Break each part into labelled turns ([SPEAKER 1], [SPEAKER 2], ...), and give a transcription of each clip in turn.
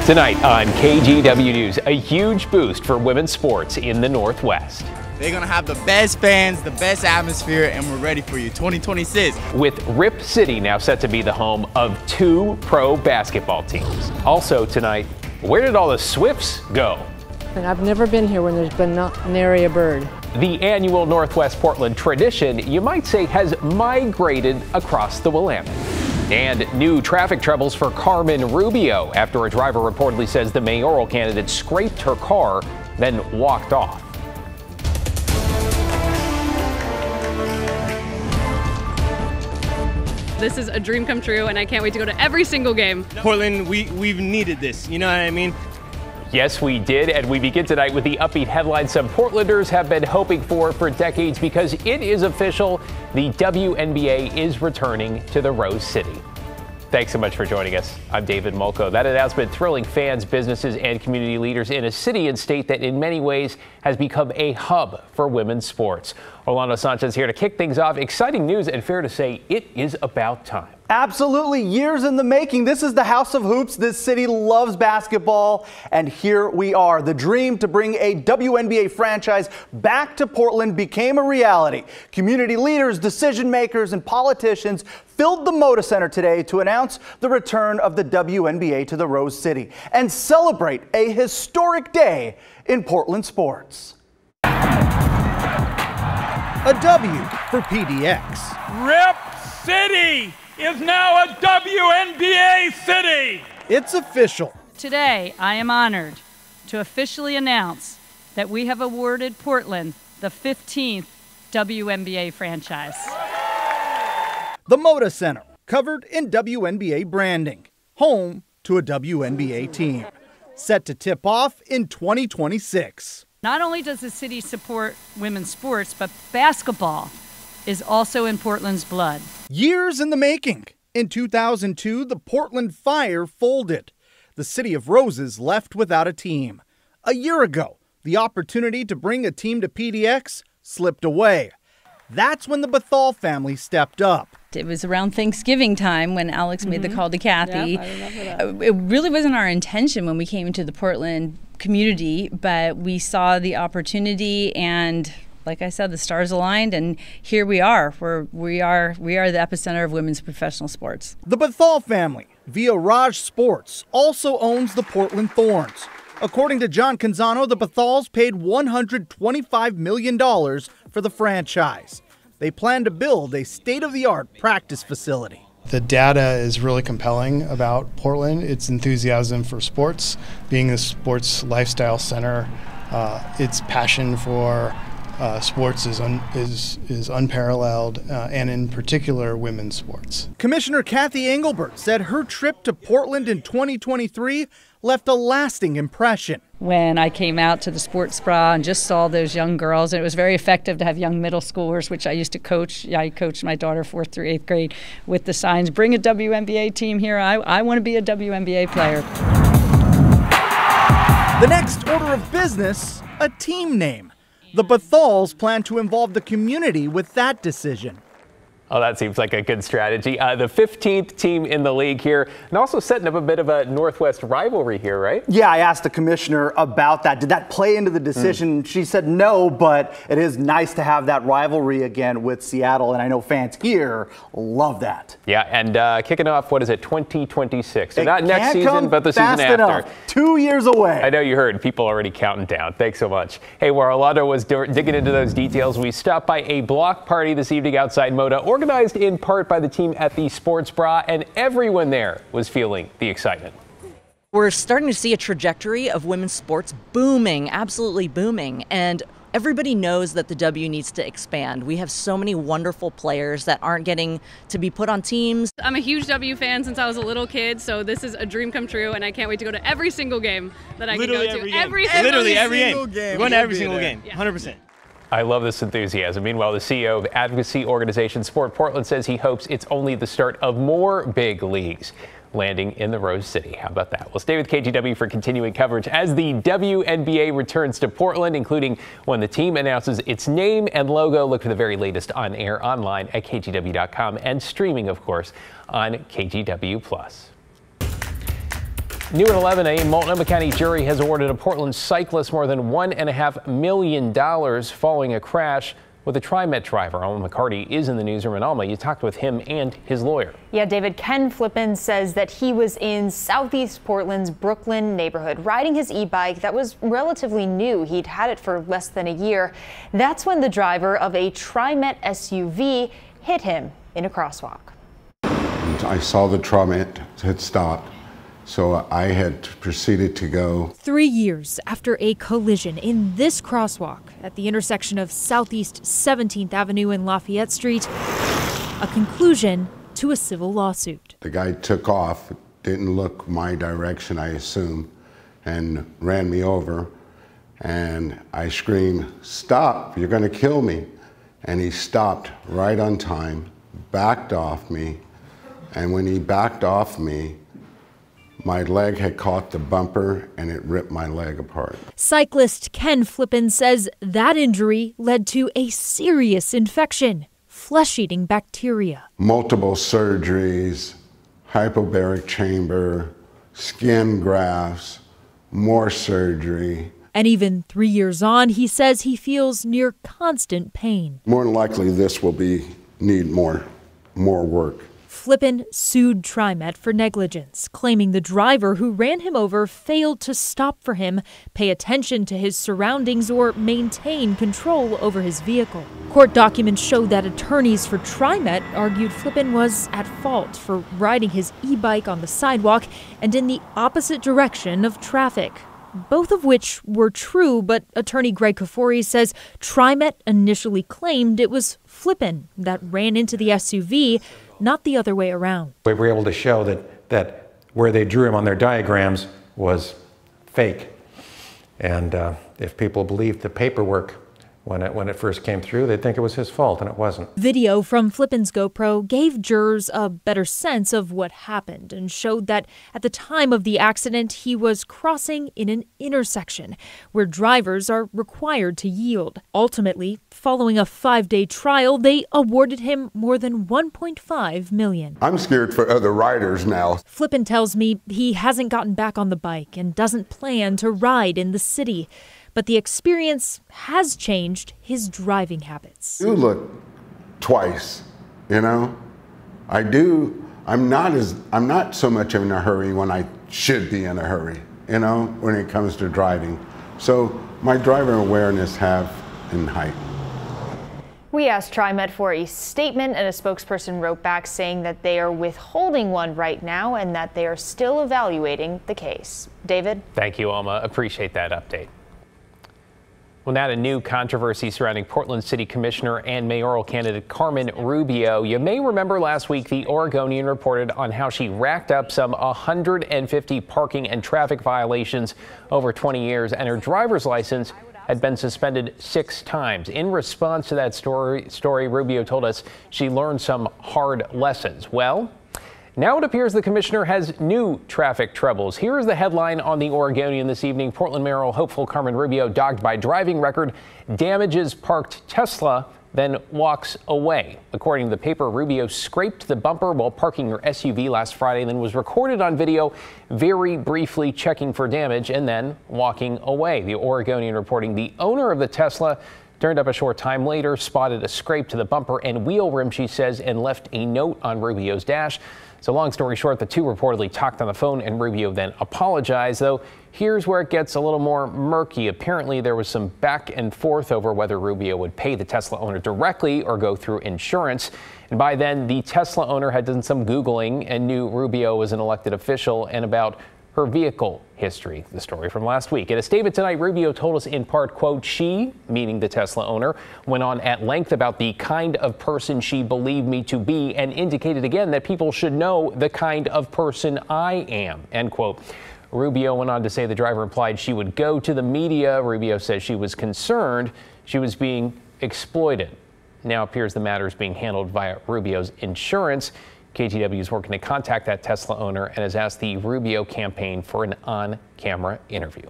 [SPEAKER 1] Tonight on KGW News, a huge boost for women's sports in the Northwest.
[SPEAKER 2] They're going to have the best fans, the best atmosphere, and we're ready for you. 2026.
[SPEAKER 1] With Rip City now set to be the home of 2 pro basketball teams. Also tonight, where did all the Swifts go?
[SPEAKER 3] And I've never been here when there's been nary a bird.
[SPEAKER 1] The annual Northwest Portland tradition, you might say, has migrated across the Willamette. And new traffic troubles for Carmen Rubio after a driver reportedly says the mayoral candidate scraped her car, then walked off.
[SPEAKER 4] This is a dream come true, and I can't wait to go to every single game.
[SPEAKER 5] Portland, we've needed this, you know what I mean?
[SPEAKER 1] Yes, we did, and we begin tonight with the upbeat headline some Portlanders have been hoping for decades because it is official. The WNBA is returning to the Rose City. Thanks so much for joining us. I'm David Mulco. That announcement thrilling fans, businesses, and community leaders in a city and state that in many ways has become a hub for women's sports. Orlando Sanchez here to kick things off. Exciting news, and fair to say, it is about time.
[SPEAKER 6] Absolutely, years in the making. This is the House of Hoops. This city loves basketball, and here we are. The dream to bring a WNBA franchise back to Portland became a reality. Community leaders, decision makers, and politicians filled the Moda Center today to announce the return of the WNBA to the Rose City and celebrate a historic day in Portland sports.
[SPEAKER 7] A W for PDX.
[SPEAKER 8] Rip City is now a WNBA city.
[SPEAKER 7] It's official.
[SPEAKER 9] Today, I am honored to officially announce that we have awarded Portland the 15th WNBA franchise.
[SPEAKER 7] The Moda Center, covered in WNBA branding, home to a WNBA team, set to tip off in 2026.
[SPEAKER 9] Not only does the city support women's sports, but basketball is also in Portland's blood.
[SPEAKER 7] Years in the making. In 2002, the Portland Fire folded. The City of Roses left without a team. A year ago, the opportunity to bring a team to PDX slipped away. That's when the Bethal family stepped up.
[SPEAKER 10] It was around Thanksgiving time when Alex made the call to Kathy.
[SPEAKER 9] Yep, I remember that.
[SPEAKER 10] It really wasn't our intention when we came into the Portland community, but we saw the opportunity and, like I said, the stars aligned, and here we are. We are the epicenter of women's professional sports.
[SPEAKER 7] The Bethal family, via Raj Sports, also owns the Portland Thorns. According to John Canzano, the Bethals paid $125 million for the franchise. They plan to build a state-of-the-art practice facility.
[SPEAKER 11] The data is really compelling about Portland. Its enthusiasm for sports, being a sports lifestyle center, its passion for sports is unparalleled, and in particular, women's sports.
[SPEAKER 7] Commissioner Kathy Engelbert said her trip to Portland in 2023 left a lasting impression.
[SPEAKER 9] When I came out to the sports bra and just saw those young girls, and it was very effective to have young middle schoolers, which I used to coach. I coached my daughter 4th through 8th grade with the signs, bring a WNBA team here. I want to be a WNBA player.
[SPEAKER 7] The next order of business, a team name. The Bethals plan to involve the community with that decision.
[SPEAKER 1] Oh, that seems like a good strategy. The 15th team in the league here, and also setting up a bit of a Northwest rivalry here, right?
[SPEAKER 6] Yeah, I asked the commissioner about that. Did that play into the decision? She said no, but it is nice to have that rivalry again with Seattle, and I know fans here love that.
[SPEAKER 1] Yeah, and kicking off, what is it, 2026? So not next season, but the season after.
[SPEAKER 6] Enough. 2 years away.
[SPEAKER 1] I know you heard people already counting down. Thanks so much. Hey, while Orlando was digging into those details, we stopped by a block party this evening outside Moda, organized in part by the team at the Sports Bra, and everyone there was feeling the excitement.
[SPEAKER 12] We're starting to see a trajectory of women's sports booming, absolutely booming, and everybody knows that the W needs to expand. We have so many wonderful players that aren't getting to be put on teams.
[SPEAKER 4] I'm a huge W fan since I was a little kid, so this is a dream come true, and I can't wait to go to every single game that I can go to.
[SPEAKER 5] Literally every game. We're going to every single game, 100%.
[SPEAKER 1] I love this enthusiasm. Meanwhile, the CEO of advocacy organization Sport Portland says he hopes it's only the start of more big leagues landing in the Rose City. How about that? We'll stay with KGW for continuing coverage as the WNBA returns to Portland, including when the team announces its name and logo. Look for the very latest on air online at KGW.com and streaming, of course, on KGW+. New at 11, a Multnomah County jury has awarded a Portland cyclist more than $1.5 million following a crash with a TriMet driver. Alma McCarty is in the newsroom. And Alma, you talked with him and his lawyer.
[SPEAKER 13] Yeah, David, Ken Flippin says that he was in Southeast Portland's Brooklyn neighborhood riding his e-bike that was relatively new. He'd had it for less than a year. That's when the driver of a TriMet SUV hit him in a crosswalk.
[SPEAKER 14] I saw the TriMet had stopped, so I had proceeded to go.
[SPEAKER 15] 3 years after a collision in this crosswalk at the intersection of Southeast 17th Avenue and Lafayette Street, a conclusion to a civil lawsuit.
[SPEAKER 14] The guy took off, didn't look my direction, I assume, and ran me over. And I screamed, "Stop, you're gonna kill me." And he stopped right on time, backed off me. And when he backed off me, my leg had caught the bumper and it ripped my leg apart.
[SPEAKER 15] Cyclist Ken Flippin says that injury led to a serious infection, flesh-eating bacteria.
[SPEAKER 14] Multiple surgeries, hypobaric chamber, skin grafts, more surgery.
[SPEAKER 15] And even 3 years on, he says he feels near constant pain.
[SPEAKER 14] More than likely this will need more work.
[SPEAKER 15] Flippin sued TriMet for negligence, claiming the driver who ran him over failed to stop for him, pay attention to his surroundings, or maintain control over his vehicle. Court documents show that attorneys for TriMet argued Flippin was at fault for riding his e-bike on the sidewalk and in the opposite direction of traffic. Both of which were true, but attorney Greg Kafori says TriMet initially claimed it was Flippin that ran into the SUV, not the other way around.
[SPEAKER 16] We were able to show that where they drew him on their diagrams was fake. And if people believed the paperwork when it first came through, they'd think it was his fault, and it wasn't.
[SPEAKER 15] Video from Flippin's GoPro gave jurors a better sense of what happened and showed that at the time of the accident, he was crossing in an intersection where drivers are required to yield. Ultimately, following a 5-day trial, they awarded him more than $1.5 million.
[SPEAKER 14] I'm scared for other riders now.
[SPEAKER 15] Flippin tells me he hasn't gotten back on the bike and doesn't plan to ride in the city. But the experience has changed his driving habits.
[SPEAKER 14] You look twice, you know? I do. I'm not so much in a hurry when I should be in a hurry, you know, when it comes to driving. So my driver awareness have been heightened.
[SPEAKER 13] We asked TriMet for a statement, and a spokesperson wrote back saying that they are withholding one right now and that they are still evaluating the case. David?
[SPEAKER 1] Thank you, Alma. Appreciate that update. Well, now to new controversy surrounding Portland City Commissioner and mayoral candidate Carmen Rubio. You may remember last week the Oregonian reported on how she racked up some 150 parking and traffic violations over 20 years, and her driver's license had been suspended 6 times. In response to that story, Rubio told us she learned some hard lessons. Well, now it appears the commissioner has new traffic troubles. Here is the headline on the Oregonian this evening. Portland mayoral hopeful Carmen Rubio dogged by driving record, damages parked Tesla, then walks away. According to the paper, Rubio scraped the bumper while parking her SUV last Friday, then was recorded on video very briefly checking for damage and then walking away. The Oregonian reporting the owner of the Tesla turned up a short time later, spotted a scrape to the bumper and wheel rim, she says, and left a note on Rubio's dash. So long story short, the two reportedly talked on the phone and Rubio then apologized, though here's where it gets a little more murky. Apparently there was some back and forth over whether Rubio would pay the Tesla owner directly or go through insurance. And by then, the Tesla owner had done some Googling and knew Rubio was an elected official and about her vehicle history. The story from last week. In a statement tonight, Rubio told us in part, quote, she, meaning the Tesla owner, went on at length about the kind of person she believed me to be and indicated again that people should know the kind of person I am, end quote. Rubio went on to say the driver implied she would go to the media. Rubio says she was concerned she was being exploited. Now appears the matter is being handled via Rubio's insurance. KGW is working to contact that Tesla owner and has asked the Rubio campaign for an on-camera interview.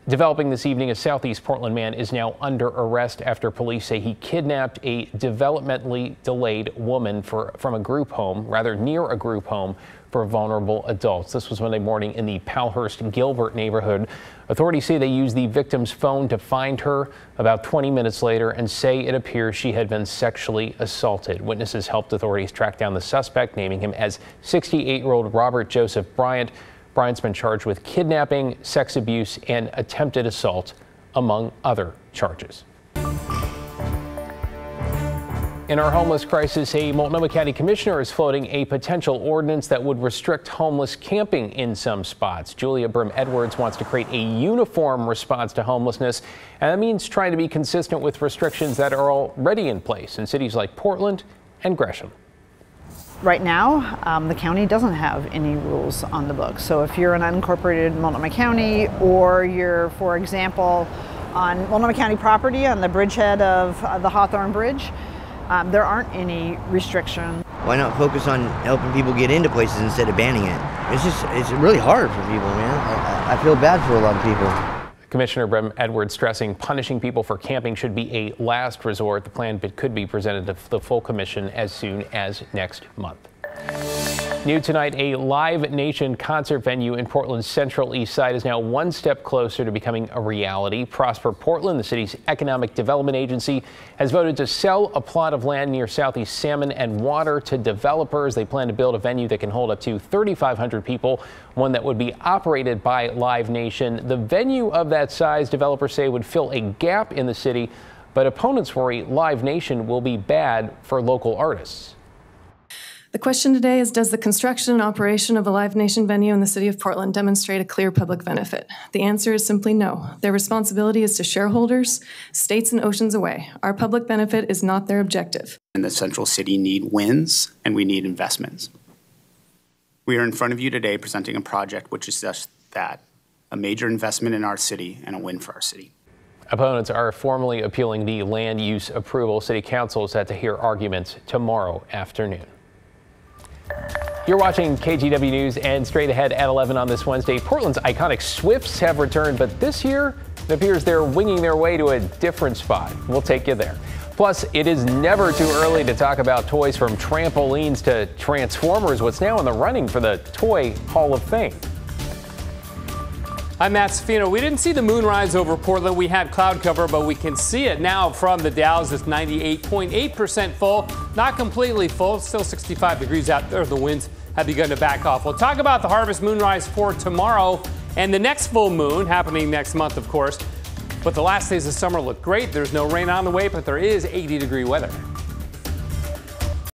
[SPEAKER 1] Developing this evening, a Southeast Portland man is now under arrest after police say he kidnapped a developmentally delayed woman from a group home, rather near a group home for vulnerable adults. This was Monday morning in the Palhurst-Gilbert neighborhood. Authorities say they used the victim's phone to find her about 20 minutes later and say it appears she had been sexually assaulted. Witnesses helped authorities track down the suspect, naming him as 68-year-old Robert Joseph Bryant. Bryant's been charged with kidnapping, sex abuse, and attempted assault, among other charges. In our homeless crisis, a Multnomah County commissioner is floating a potential ordinance that would restrict homeless camping in some spots. Julia Brim-Edwards wants to create a uniform response to homelessness, and that means trying to be consistent with restrictions that are already in place in cities like Portland and Gresham.
[SPEAKER 17] Right now, the county doesn't have any rules on the books. So if you're an unincorporated Multnomah County, or you're, for example, on Multnomah County property on the bridgehead of the Hawthorne Bridge, there aren't any restrictions.
[SPEAKER 18] Why not focus on helping people get into places instead of banning it? It's really hard for people, man. I feel bad for a lot of people.
[SPEAKER 1] Commissioner Brim-Edwards stressing punishing people for camping should be a last resort. The plan could be presented to the full commission as soon as next month. New tonight, a Live Nation concert venue in Portland's Central East Side is now one step closer to becoming a reality. Prosper Portland, the city's economic development agency, has voted to sell a plot of land near Southeast Salmon and Water to developers. They plan to build a venue that can hold up to 3,500 people, one that would be operated by Live Nation. The venue of that size, developers say, would fill a gap in the city, but opponents worry Live Nation will be bad for local artists.
[SPEAKER 19] The question today is, does the construction and operation of a Live Nation venue in the city of Portland demonstrate a clear public benefit? The answer is simply no. Their responsibility is to shareholders, states and oceans away. Our public benefit is not their objective.
[SPEAKER 20] And the Central City need wins, and we need investments. We are in front of you today presenting a project which is just that, a major investment in our city and a win for our city.
[SPEAKER 1] Opponents are formally appealing the land use approval. City Council is set to hear arguments tomorrow afternoon. You're watching KGW News, and straight ahead at 11 on this Wednesday, Portland's iconic Swifts have returned, but this year it appears they're winging their way to a different spot. We'll take you there. Plus, it is never too early to talk about toys, from trampolines to Transformers, what's now in the running for the Toy Hall of Fame.
[SPEAKER 21] I'm Matt Safino. We didn't see the moon rise over Portland. We had cloud cover, but we can see it now from the Dalles. It's 98.8% full, not completely full, still 65 degrees out there. The winds have begun to back off. We'll talk about the harvest moonrise for tomorrow and the next full moon happening next month, of course. But the last days of summer look great. There's no rain on the way, but there is 80-degree weather.